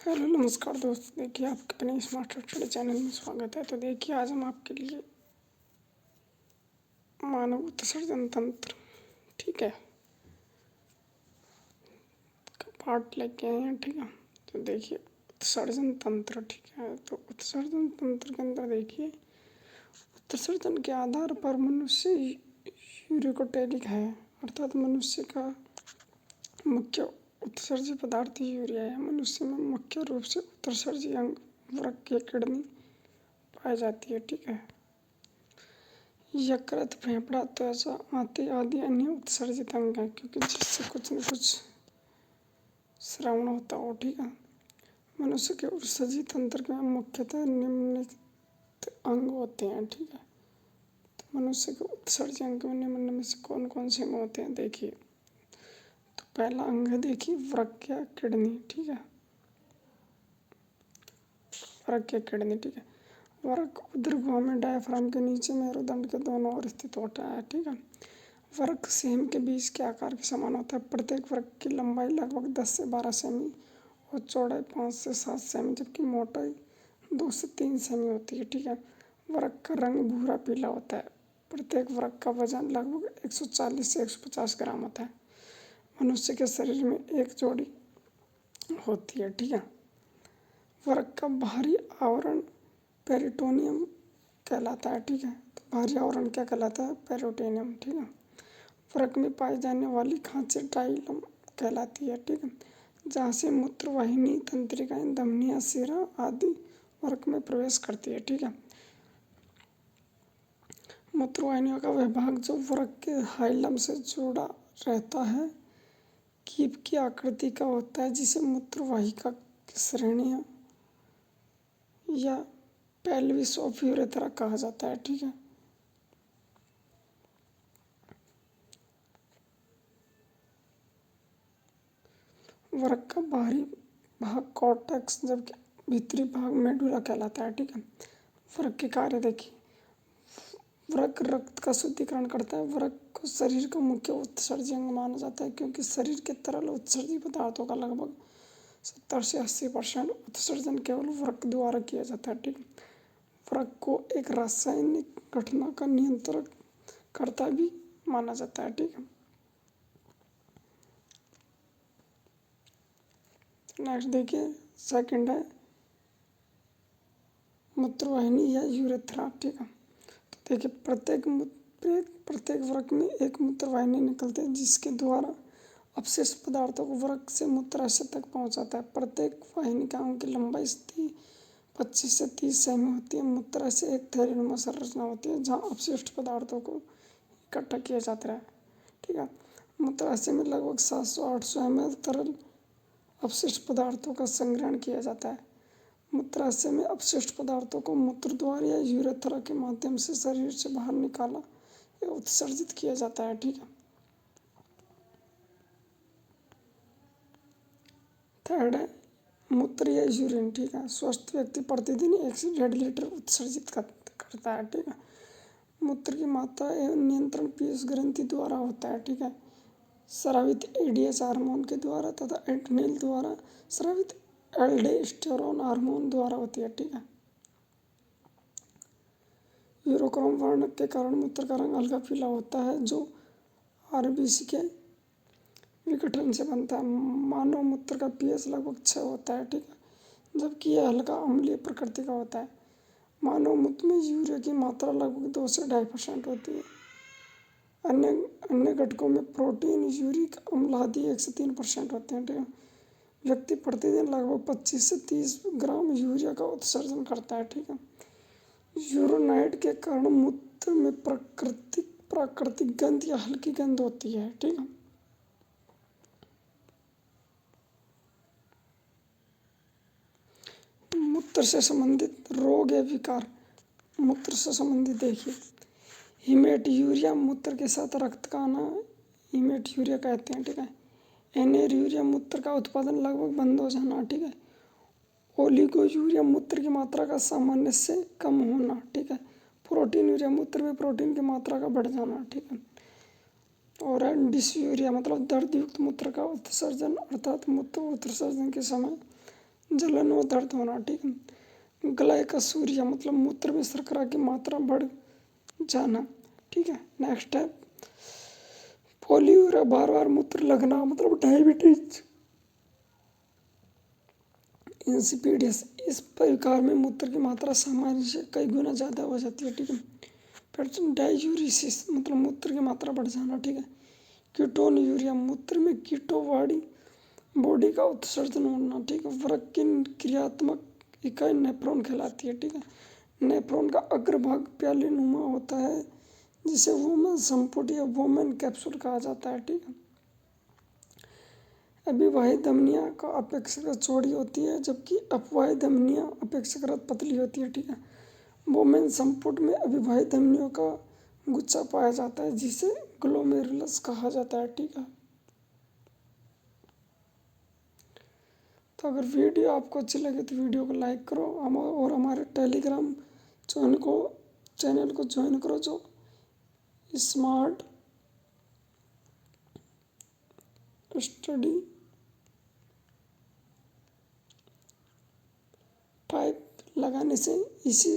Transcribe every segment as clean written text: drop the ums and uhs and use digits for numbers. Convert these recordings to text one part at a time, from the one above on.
Hello नमस्कार दोस्तों, देखिए आपके अपने स्मार्ट स्टडी चैनल में स्वागत है। तो देखिए आज हम आपके लिए मानव उत्सर्जन तंत्र, ठीक है, का पार्ट लेके आए हैं। ठीक है, तो देखिए उत्सर्जन तंत्र, ठीक है। तो उत्सर्जन तंत्र के अंदर देखिए उत्सर्जन के आधार पर मनुष्य यूरिकोटेलिक है, अर्थात मनुष्य का मुख्य उत्सर्जी पदार्थ यूरिया है। मनुष्य में मुख्य रूप से उत्सर्जी अंग वृक्क की किडनी पाई जाती है। ठीक है, यकृत, फेफड़ा, त्वचा, आंतें आदि अन्य उत्सर्जित अंग हैं, क्योंकि जिससे कुछ न कुछ श्रवण होता हो। ठीक है, मनुष्य के उत्सर्जी तंत्र में मुख्यतः निम्नलिखित अंग होते हैं। ठीक है, तो मनुष्य के उत्सर्जी अंग में निम्न में से कौन कौन से अंग होते हैं देखिए। तो पहला अंग है देखिए वृक्क या किडनी। ठीक है, वृक्क या किडनी। ठीक है, वृक्क उदरगुहा में डायाफ्राम के नीचे मेरुदंड के दोनों ओर स्थित होता है। ठीक है, वृक्क सेम के बीज के आकार के समान होता है। प्रत्येक वृक्क की लंबाई लगभग 10 से 12 सेमी और चौड़ाई 5 से 7 सेमी, जबकि मोटाई 2 से 3 सेमी होती है। ठीक है, वृक्क का रंग भूरा पीला होता है। प्रत्येक वृक्क का वजन लगभग 140 से 150 ग्राम होता है। मनुष्य के शरीर में एक जोड़ी होती है। ठीक है, वृक्क का बाहरी आवरण पेरिटोनियम कहलाता है। ठीक है, तो बाहरी आवरण क्या कहलाता है? पेरिटोनियम। ठीक है, वृक्क में पाई जाने वाली खांचे टाइलम कहलाती है। ठीक है, जहाँ से मूत्रवाहिनी, तंत्रिकाएं, धमनियां, शिरा आदि वृक्क में प्रवेश करती है। ठीक है, मूत्रवाहिनियों का वह भाग जो वृक्क के हाइलम से जुड़ा रहता है कीप की आकृति का होता है, जिसे मूत्रवाहिका की श्रेणियां या पेल्विस ऑफ यूरेथ्रा कहा जाता है। ठीक है, वृक्क का बाहरी भाग कॉर्टेक्स, जबकि भीतरी भाग मेडुला कहलाता है। ठीक है, वृक्क के कार्य देखिए। वृक्क रक्त का शुद्धिकरण करता है। वृक्क को शरीर का मुख्य उत्सर्जी अंग माना जाता है, क्योंकि शरीर के तरल उत्सर्जी पदार्थों का लगभग 70 से 80% उत्सर्जन केवल वृक्क द्वारा किया जाता है। ठीक है, वृक्क को एक रासायनिक घटना का नियंत्रण करता भी माना जाता है। ठीक है, नेक्स्ट देखिए सेकंड है मूत्रवाहिनी या यूरेथ्रा। ठीक है, तो देखिए प्रत्येक वृक्क में एक मूत्रवाहिनी निकलती है, जिसके द्वारा अपशिष्ट पदार्थों को वृक्क से मूत्राशय तक पहुंचाता है। प्रत्येक वाहिनिकाओं की लंबाई 25 से 30 सेमी होती है। मूत्राशय एक थैलीनुमा संरचना होती है, जहाँ अपशिष्ट पदार्थों को इकट्ठा किया जाता है। ठीक है, मूत्राशय में लगभग 700-800 ml तरल अपशिष्ट पदार्थों का संग्रहण किया जाता है। मूत्राशय में अपशिष्ट पदार्थों को मूत्रद्वार या यूरेथ्रा के माध्यम से शरीर से बाहर निकाला या उत्सर्जित किया जाता है। ठीक है, थर्ड है मूत्र या यूरिन। ठीक है, स्वस्थ व्यक्ति प्रतिदिन 1 से 1.5 लीटर उत्सर्जित करता है। ठीक है, मूत्र की मात्रा एवं नियंत्रण पीयूष ग्रंथि द्वारा होता है। ठीक है, स्रावित एडीएच हार्मोन के द्वारा तथा एड्रिनल द्वारा स्रावित एल्डोस्टेरोन हार्मोन द्वारा होती है। ठीक है, यूरोक्रोम वर्ण के कारण मूत्र का रंग हल्का पीला होता है, जो आरबीसी के विघटन से बनता है। मानव मूत्र का पीएच लगभग 6 होता है। ठीक है, जबकि यह हल्का अम्लीय प्रकृति का होता है। मानव मूत्र में यूरिया की मात्रा लगभग 2 से 2.5% होती है। अन्य अन्य घटकों में प्रोटीन, यूरिक अम्ल आदि 1 से 3% होते हैं। ठीक है, व्यक्ति प्रतिदिन लगभग 25 से 30 ग्राम यूरिया का उत्सर्जन करता है। ठीक है, यूरोनाइड के कारण मूत्र में प्राकृतिक गंध या हल्की गंध होती है। ठीक है, मूत्र से संबंधित रोग या विकार। मूत्र से संबंधित देखिए हीमेटयूरिया, मूत्र के साथ रक्त का आना हीमेटयूरिया कहते हैं। ठीक है, एनेरूरिया, मूत्र का उत्पादन लगभग बंद हो जाना। ठीक है, ओलिगोयूरिया, मूत्र की मात्रा का सामान्य से कम होना। ठीक है, प्रोटीनयूरिया, मूत्र में प्रोटीन की मात्रा का बढ़ जाना। ठीक है, और डिसयूरिया मतलब दर्द युक्त मूत्र का उत्सर्जन, अर्थात मूत्र उत्सर्जन के समय जलन व दर्द होना, ठीक है। ग्लाइकोसूरिया मतलब मूत्र में शर्करा की मात्रा बढ़ जाना, ठीक है। नेक्स्ट है पोलियूरिया, बार बार मूत्र लगना मतलब डायबिटीज। इंसिपिडियस, इस प्रकार में मूत्र की मात्रा सामान्य से कई गुना ज़्यादा हो जाती है, ठीक है। फिर डाययूरिसिस मतलब मूत्र की मात्रा बढ़ जाना, ठीक है। कीटोन यूरिया, मूत्र में कीटोवाड़ी बॉडी का उत्सर्जन होना, ठीक है। वृक्क की क्रियात्मक इकाई नेफ्रॉन कहलाती है, ठीक है। नेफ्रॉन का अग्रभाग प्यालीनुमा होता है जिसे वोमेन संपुट या वोमेन कैप्सूल कहा जाता है, ठीक है। अविवाहित धमनियां का अपेक्षाकृत चौड़ी होती है जबकि अपवाहित धमनियां अपेक्षाकृत पतली होती है, ठीक है। वोमेन संपुट में अविवाहित धमनियों का गुच्छा पाया जाता है जिसे ग्लोमेरुलस कहा जाता है, ठीक है। तो अगर वीडियो आपको अच्छी लगे तो वीडियो को लाइक करो और हमारे टेलीग्राम चैनल को ज्वाइन करो जो स्मार्ट स्टडी टाइप लगाने से इसी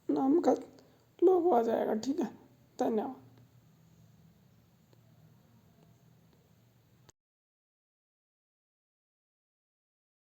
नाम का लोगो आ जाएगा, ठीक है। धन्यवाद।